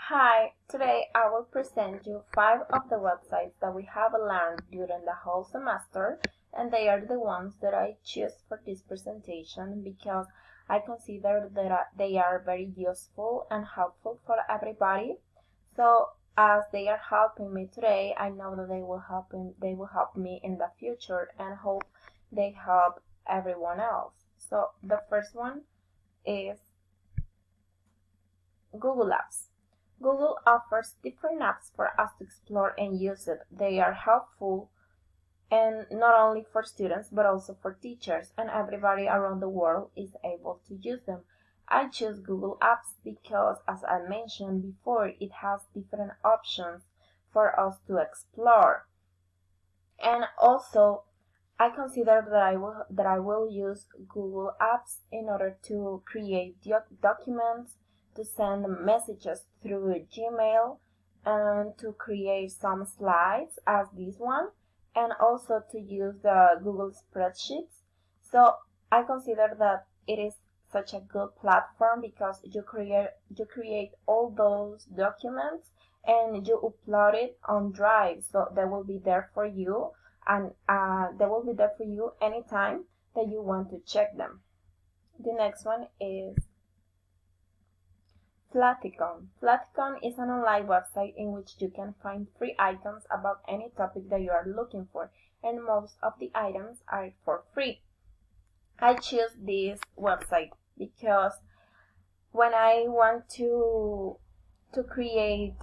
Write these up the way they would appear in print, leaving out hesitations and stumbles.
Hi, today I will present you 5 of the websites that we have learned during the whole semester, and they are the ones that I choose for this presentation because I consider that they are very useful and helpful for everybody. So as they are helping me today, I know that they will help me in the future and hope they help everyone else. So the first one is Google Apps. Google offers different apps for us to explore and use it. They are helpful and not only for students but also for teachers, and everybody around the world is able to use them. I choose Google Apps because, as I mentioned before, it has different options for us to explore. And also, I consider that I will use Google Apps in order to create documents, to send messages through Gmail, and to create some slides as this one, and also to use the Google Spreadsheets. So I consider that it is such a good platform because you create all those documents and you upload it on Drive, so they will be there for you, and they will be there for you anytime that you want to check them. The next one is Platycon. Platycon is an online website in which you can find free icons about any topic that you are looking for, and most of the items are for free. I choose this website because when I want to create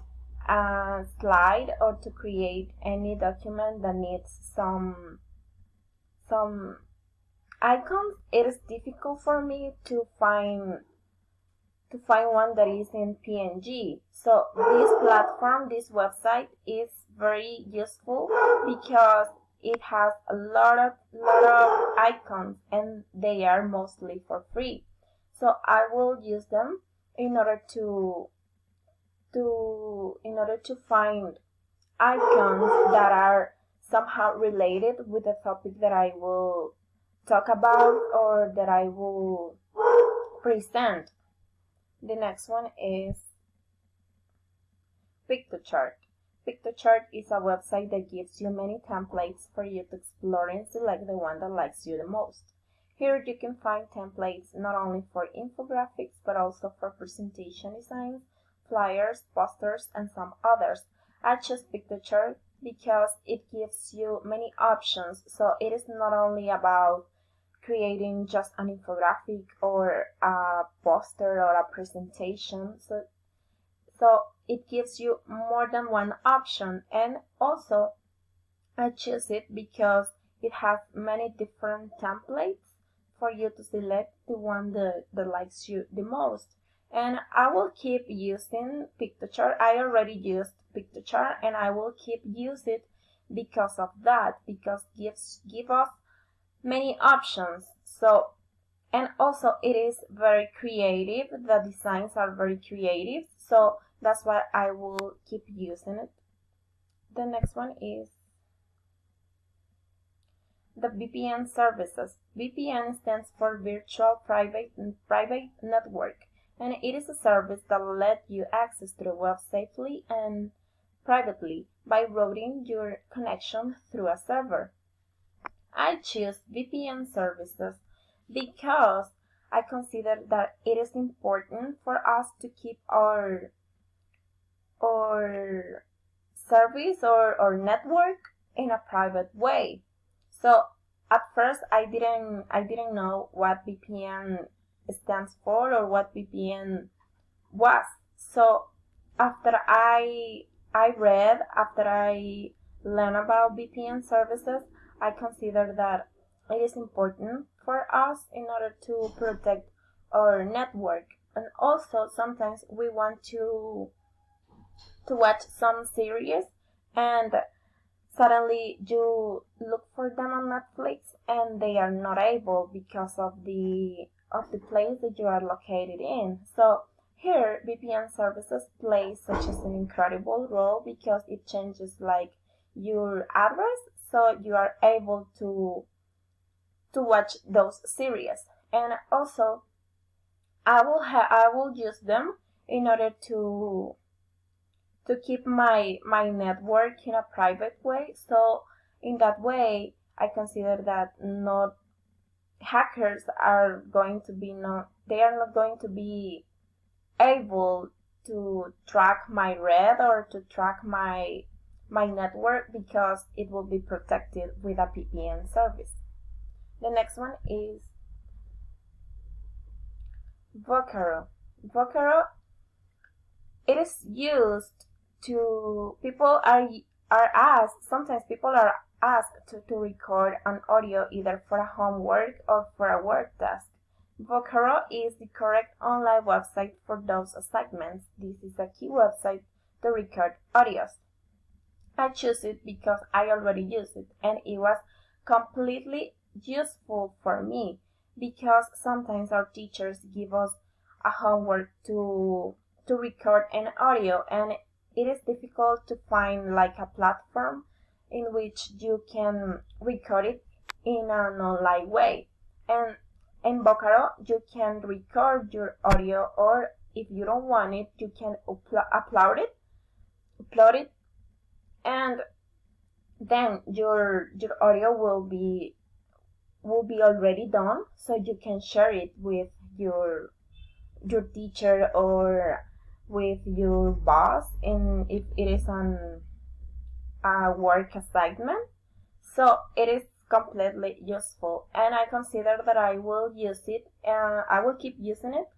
a slide or to create any document that needs some icons, it is difficult for me to find one that is in PNG. So this website is very useful because it has a lot of icons and they are mostly for free. So I will use them in order to find icons that are somehow related with the topic that I will talk about or that I will present. The next one is Picturechart. Picturechart is a website that gives you many templates for you to explore and select the one that likes you the most. Here you can find templates not only for infographics but also for presentation designs, flyers, posters, and some others. I chose Picturechart because it gives you many options, so it is not only about creating just an infographic or a poster or a presentation. So it gives you more than one option, and also I choose it because it has many different templates for you to select the one that likes you the most. And I will keep using Picturechart. I already used Picturechart and I will keep using it because of that, because give us many options. So, and also it is very creative. The designs are very creative, so that's why I will keep using it. The next one is the VPN Services. VPN stands for Virtual Private Network, and it is a service that lets you access to the web safely and privately by routing your connection through a server. I choose VPN services because I consider that it is important for us to keep our service or network in a private way. So at first I didn't know what VPN stands for or what VPN was. So after I learned about VPN services, I consider that it is important for us in order to protect our network. And also sometimes we want to watch some series and suddenly you look for them on Netflix and they are not able because of the place that you are located in. So here VPN services play such as an incredible role because it changes like your address, so you are able to watch those series. And also I will use them in order to to keep my network in a private way. So in that way, I consider that not hackers are going to be they are not going to be able to track my red or to track my network, because it will be protected with a VPN service. The next one is Vocaro. Vocaro, it is used to, sometimes people are asked to record an audio either for a homework or for a work task. Vocaro is the correct online website for those assignments. This is a key website to record audios. I choose it because I already use it, and it was completely useful for me, because sometimes our teachers give us a homework to record an audio, and it is difficult to find like a platform in which you can record it in an online way. And in Vocaro, you can record your audio, or if you don't want it, you can upload it, and then your audio will be already done, so you can share it with your teacher or with your boss, and if it is a work assignment. So it is completely useful, and I consider that I will use it. I will keep using it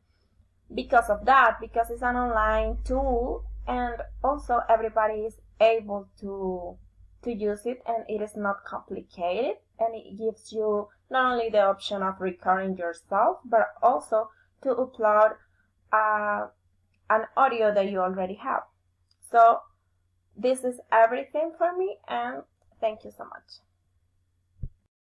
because of that, because it's an online tool, and also everybody is able to use it, and it is not complicated, and it gives you not only the option of recording yourself, but also to upload an audio that you already have. So this is everything for me, and thank you so much.